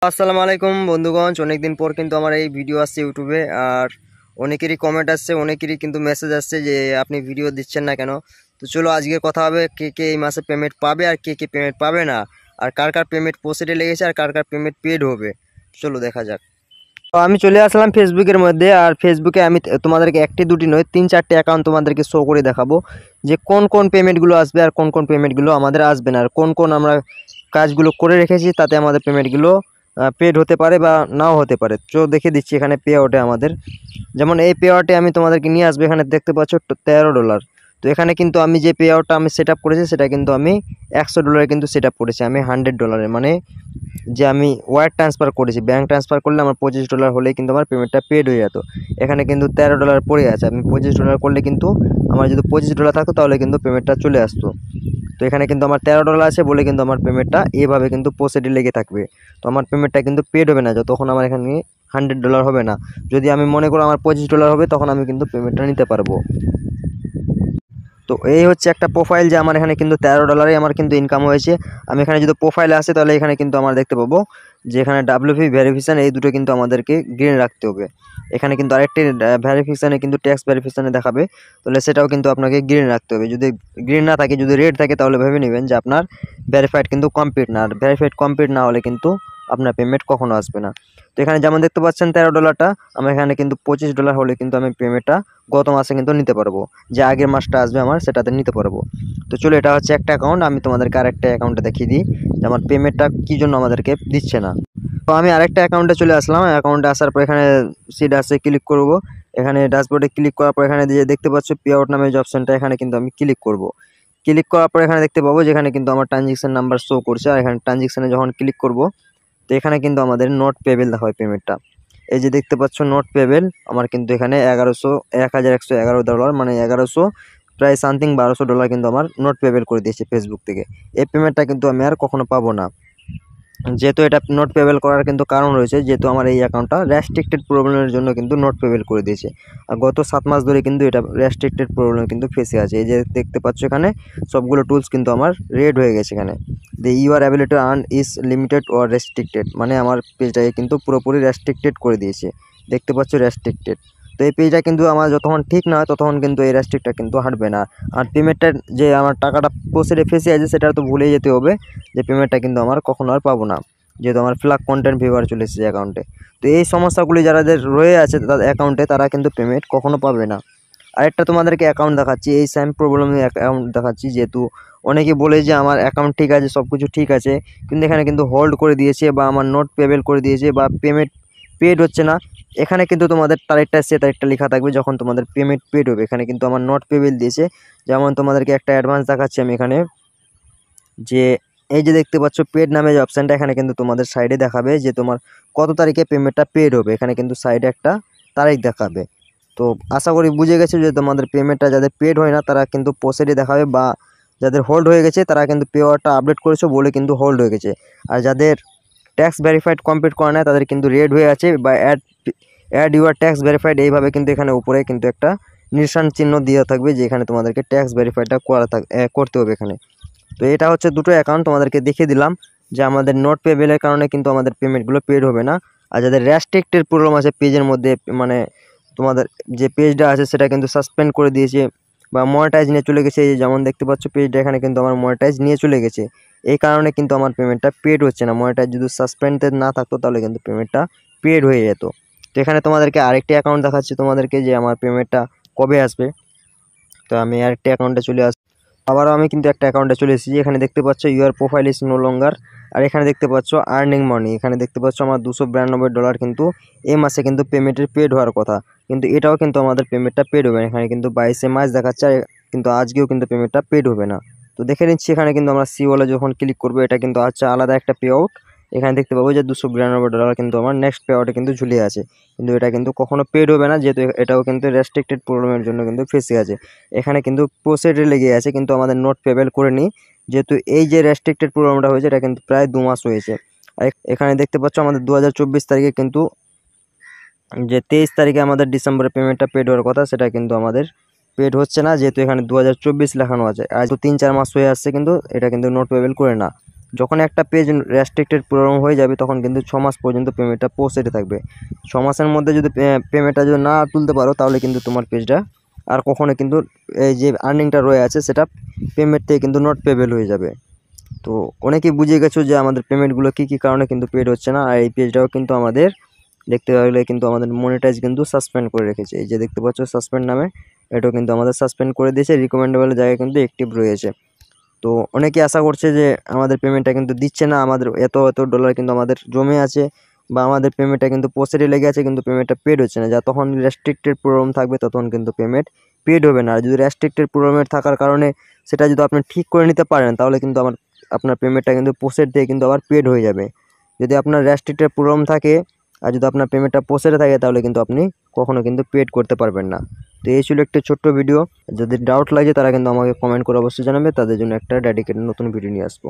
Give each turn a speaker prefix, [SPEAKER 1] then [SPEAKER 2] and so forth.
[SPEAKER 1] আসসালামু আলাইকুম বন্ধুগণ, অনেকদিন পর কিন্তু আমার এই ভিডিও আসছে ইউটিউবে। আর অনেকেরই কমেন্ট আসছে, অনেকেরই কিন্তু মেসেজ আসছে যে আপনি ভিডিও দিচ্ছেন না কেন। তো চলো আজকের কথা হবে কে কে এই মাসে পেমেন্ট পাবে আর কে কে পেমেন্ট পাবে না, আর কার কার পেমেন্ট প্রসেসে লেগেছে আর কার কার পেমেন্ট পেড হবে। চলো দেখা যাক। তো আমি চলে আসলাম ফেসবুকের মধ্যে। আর ফেসবুকে আমি তোমাদেরকে একটি দুটি নয় 3-4টি অ্যাকাউন্ট তোমাদেরকে শো করে দেখাবো যে কোন কোন পেমেন্টগুলো আসবে আর কোন কোন পেমেন্টগুলো আমাদের আসবে না, আর কোন কোন আমরা কাজগুলো করে রেখেছি তাতে আমাদের পেমেন্টগুলো পেড হতে পারে বা নাও হতে পারে। তো দেখে দিচ্ছি এখানে পে আউটে আমাদের, যেমন এই পে আউটে আমি তোমাদেরকে নিয়ে আসবো। এখানে দেখতে পাচ্ছ $13। তো এখানে কিন্তু আমি যে পে আউটটা আমি সেট আপ করেছি সেটা কিন্তু আমি $100 কিন্তু সেট আপ করেছি আমি $100, মানে যে আমি ওয়্যার ট্রান্সফার করেছি, ব্যাঙ্ক ট্রান্সফার করলে আমার $25 হলেই কিন্তু আমার পেমেন্টটা পেড হয়ে যেত। এখানে কিন্তু $13 পড়ে আছে, আমি $25 করলে কিন্তু আমার যদি $25 থাকতো তাহলে কিন্তু পেমেন্টটা চলে আসতো। তো এখানে কিন্তু আমার $13 আছে বলে কিন্তু আমার পেমেন্টটা এভাবে কিন্তু প্রসেসে লেগে থাকবে। তো আমার পেমেন্টটা কিন্তু পেড হবে না যতক্ষণ আমার এখানে $100 হবে না। যদি আমি মনে করি আমার $25 হবে তখন আমি কিন্তু পেমেন্টটা নিতে পারবো। তো এই হচ্ছে একটা প্রোফাইল যে আমার এখানে কিন্তু $13 আমার কিন্তু ইনকাম হয়েছে। আমি এখানে যদি প্রোফাইলে আসে তাহলে এখানে কিন্তু আমরা দেখতে পাবো যে এখানে WP ভেরিফিকেশান এই দুটো কিন্তু আমাদেরকে গ্রিন রাখতে হবে। এখানে কিন্তু আরেকটি ভেরিফিকেশানে কিন্তু ট্যাক্স ভেরিফিকেশানে দেখাবে, তাহলে সেটাও কিন্তু আপনাকে গ্রিন রাখতে হবে। যদি গ্রিন না থাকে, যদি রেড থাকে তাহলে ভেবে নেবেন যে আপনার ভেরিফাইড কিন্তু কমপ্লিট না, আর ভেরিফাইড কমপ্লিট না হলে কিন্তু আপনার পেমেন্ট কখনো আসবে না। তো এখানে যেমন দেখতে পাচ্ছেন $13টা, আমার এখানে কিন্তু $25 হলে কিন্তু আমি পেমেন্টটা গত মাসে কিন্তু নিতে পারবো, যে আগের মাসটা আসবে আমার সেটাতে নিতে পারবো। তো চলো, এটা হচ্ছে একটা অ্যাকাউন্ট। আমি তোমাদেরকে আরেকটা অ্যাকাউন্টে দেখিয়ে দিই যে আমার পেমেন্টটা কী জন্য আমাদেরকে দিচ্ছে না। তো আমি আরেকটা অ্যাকাউন্টে চলে আসলাম। অ্যাকাউন্টে আসার পর এখানে সিট আছে, ক্লিক করব। এখানে ড্যাশবোর্ডে ক্লিক করার পর এখানে যে দেখতে পাচ্ছ পে আউট নামে যে অপশানটা, এখানে কিন্তু আমি ক্লিক করব। ক্লিক করার পর এখানে দেখতে পাবো যেখানে কিন্তু আমার ট্রানজ্যাকশন নাম্বার শো করছে। আর এখানে ট্রানজ্যাকশানে যখন ক্লিক করব তো এখানে কিন্তু আমাদের নট পেবেল দেখা হয় পেমেন্টটা। এই যে দেখতে পাচ্ছ নট পেবেল, আমার কিন্তু এখানে 1111 মানে 1100 প্রায় সামথিং $1200 কিন্তু আমার নট পেবেল করে দিয়েছে ফেসবুক থেকে। এই পেমেন্টটা কিন্তু আমি আর কখনো পাবো না, যেহেতু এটা নোট পেবেল করার কিন্তু কারণ রয়েছে, যেহেতু আমার এই অ্যাকাউন্টটা রেস্ট্রিক্টেড প্রবলেমের জন্য কিন্তু নোট পেবেল করে দিয়েছে। আর গত 7 মাস ধরে কিন্তু এটা রেস্ট্রিক্টেড প্রবলেম কিন্তু ফেসে আছে। এই যে দেখতে পাচ্ছ এখানে সবগুলো টুলস কিন্তু আমার রেড হয়ে গেছে। এখানে the your ability earn is limited or restricted, মানে আমার পেজটাকে কিন্তু পুরোপুরি রেস্ট্রিক্টেড করে দিয়েছে। দেখতে পাচ্ছ রেস্ট্রিক্টেড। তো এই পেজটা কিন্তু আমার যতক্ষণ ঠিক না হয় ততক্ষণ কিন্তু এই রেস্ট্রিক্টটা কিন্তু হাঁটবে না। আর পেমেন্টটার যে আমার টাকাটা প্রসেসে ফেসে আছে সেটা তো ভুলে যেতে হবে যে পেমেন্টটা কিন্তু আমার কখনো আর পাবো না, যেহেতু আমার ফ্ল্যাগ কন্টেন্ট ভিউয়ার চলে এসেছে অ্যাকাউন্টে। তো এই সমস্যাগুলি যাদের রয়ে আছে তাদের অ্যাকাউন্টে, তারা কিন্তু পেমেন্ট কখনো পাবে না। আরেকটা তোমাদেরকে অ্যাকাউন্ট দেখাচ্ছি, এই সেম প্রবলেমের অ্যাকাউন্ট দেখাচ্ছি। যেহেতু অনেকে বলে যে আমার অ্যাকাউন্ট ঠিক আছে, সব কিছু ঠিক আছে, কিন্তু এখানে কিন্তু হোল্ড করে দিয়েছে বা আমার নোট পেবেল করে দিয়েছে বা পেমেন্ট পেড হচ্ছে না। এখানে কিন্তু তোমাদের তারিখটা সে তারিখটা লেখা থাকবে যখন তোমাদের পেমেন্ট পেড হবে। এখানে কিন্তু আমার নট পেবেল দিয়েছে। যেমন তোমাদেরকে একটা অ্যাডভান্স দেখাচ্ছি আমি এখানে, যে এই যে দেখতে পাচ্ছ পেড নামে যে অপশানটা, এখানে কিন্তু তোমাদের সাইডে দেখাবে যে তোমার কত তারিখে পেমেন্টটা পেড হবে। এখানে কিন্তু সাইডে একটা তারিখ দেখাবে। তো আশা করি বুঝে গেছো যে তোমাদের পেমেন্টটা যাদের পেড হয় না তারা কিন্তু প্রসেসে দেখাবে, বা যাদের হোল্ড হয়ে গেছে তারা কিন্তু পে আউটটা আপডেট করেছো বলে কিন্তু হোল্ড হয়ে গেছে। আর যাদের ট্যাক্স ভেরিফাইড কমপ্লিট করা নেয় তাদের কিন্তু রেড হয়ে আছে, বা অ্যাড ইউর ট্যাক্স ভেরিফাইড এইভাবে কিন্তু এখানে উপরে কিন্তু একটা নিশান চিহ্ন দেওয়া থাকবে যে এখানে তোমাদেরকে ট্যাক্স ভেরিফাইডটা করতে হবে এখানে। তো এটা হচ্ছে দুটো অ্যাকাউন্ট তোমাদেরকে দেখিয়ে দিলাম যে আমাদের নোট পেবেলের কারণে কিন্তু আমাদের পেমেন্টগুলো পেড হবে না। আর যাদের রেস্ট্রিক্টেড প্রবলেম আছে পেজের মধ্যে, মানে তোমাদের যে পেজটা আছে সেটা কিন্তু সাসপেন্ড করে দিয়েছে বা মনিটাইজ নিয়ে চলে গেছে। এই যেমন দেখতে পাচ্ছ পেজটা এখানে কিন্তু আমার মনিটাইজ নিয়ে চলে গেছে, এই কারণে কিন্তু আমার পেমেন্টটা পেড হচ্ছে না। মনিটাইজ যদি সাসপেন্ডেড না থাকতো তাহলে কিন্তু পেমেন্টটা পেড হয়ে যেত। তো এখানে তোমাদেরকে আরেকটি অ্যাকাউন্ট দেখাচ্ছি তোমাদেরকে যে আমার পেমেন্টটা কবে আসবে। তো আমি আরেকটি অ্যাকাউন্টে চলে আসছি, আবারও আমি কিন্তু একটা অ্যাকাউন্টে চলে এসেছি। এখানে দেখতে পাচ্ছ your profile is no longer. আর এখানে দেখতে পাচ্ছ আর্নিং মানি, এখানে দেখতে পাচ্ছ আমার $292 কিন্তু এই মাসে কিন্তু পেমেন্টের পেড হওয়ার কথা, কিন্তু এটাও কিন্তু আমাদের পেমেন্টটা পেড হবে না। এখানে কিন্তু 22 মার্চ দেখাচ্ছে, আর কিন্তু আজকেও কিন্তু পেমেন্টটা পেড হবে না। তো দেখে নিচ্ছি এখানে কিন্তু আমরা সি ওয়ালে যখন ক্লিক করবো এটা কিন্তু হচ্ছে আলাদা একটা পে আউট। এখানে দেখতে পাবো যে $292 কিন্তু আমার নেক্সট পে আউটে কিন্তু ঝুলে আছে, কিন্তু এটা কিন্তু কখনো পেড হবে না, যেহেতু এটাও কিন্তু রেস্ট্রিক্টেড প্রবলেমের জন্য কিন্তু ফেসে আছে। এখানে কিন্তু প্রসেসে লেগে আছে, কিন্তু আমাদের নোট পেবেল করে নিই, যেহেতু এই যে রেস্ট্রিক্টেড প্রোগ্রামটা হয়েছে এটা কিন্তু প্রায় 2 মাস হয়েছে। আর এখানে দেখতে পাচ্ছ আমাদের 2024 তারিখে কিন্তু যে 23 তারিখে আমাদের ডিসেম্বরের পেমেন্টটা পেড হওয়ার কথা সেটা কিন্তু আমাদের পেড হচ্ছে না, যেহেতু এখানে 2024 লেখানো আছে। আজ তো 3-4 মাস হয়ে আসছে কিন্তু এটা কিন্তু নোট পেবেল করে না। যখন একটা পেজ রেস্ট্রিক্টেড প্রোগ্রাম হয়ে যাবে তখন কিন্তু 6 মাস পর্যন্ত পেমেন্টটা প্রসেসে থাকবে। 6 মাসের মধ্যে যদি পেমেন্টটা যদি না তুলতে পারো তাহলে কিন্তু তোমার পেজটা আর কখনো কিন্তু এই যে আর্নিংটা রয়ে আছে সেটা পেমেন্ট থেকে কিন্তু নট পেবেল হয়ে যাবে। তো অনেকেই বুঝে গেছো যে আমাদের পেমেন্টগুলো কী কারণে কিন্তু পেড হচ্ছে না। আর এই পেজটাও কিন্তু আমাদের দেখতে পারলে কিন্তু আমাদের মনিটাইজ কিন্তু সাসপেন্ড করে রেখেছে। এই যে দেখতে পাচ্ছ সাসপেন্ড নামে, এটাও কিন্তু আমাদের সাসপেন্ড করে দিয়েছে, রিকমেন্ডেবল জায়গায় কিন্তু অ্যাক্টিভ রয়েছে। তো অনেকে আশা করছে যে আমাদের পেমেন্টটা কিন্তু দিচ্ছে না, আমাদের এত ডলার কিন্তু আমাদের জমে আছে বা আমাদের পেমেন্টটা কিন্তু প্রসেসে লেগে আছে কিন্তু পেমেন্টটা পেড হচ্ছে না। যতক্ষণ রেস্ট্রিক্টেড প্রোগ্রাম থাকবে ততক্ষণ কিন্তু পেমেন্ট পেড হবে না। আর যদি রেস্ট্রিক্টেড প্রোগ্রামের থাকার কারণে সেটা যদি আপনি ঠিক করে নিতে পারেন তাহলে কিন্তু আপনার পেমেন্টটা কিন্তু প্রসেস দিয়ে কিন্তু আবার পেড হয়ে যাবে। যদি আপনার রেস্ট্রিক্টেড প্রোগ্রাম থাকে আর যদি আপনার পেমেন্টটা প্রসেসে থাকে তাহলে কিন্তু আপনি কখনো কিন্তু পেড করতে পারবেন না। তো এই ছিল একটি ছোট্ট ভিডিও। যদি ডাউট লাগে তারা কিন্তু আমাকে কমেন্ট করে অবশ্যই জানাবে, তাদের জন্য একটা ডেডিকেটেড নতুন ভিডিও নিয়ে আসবো।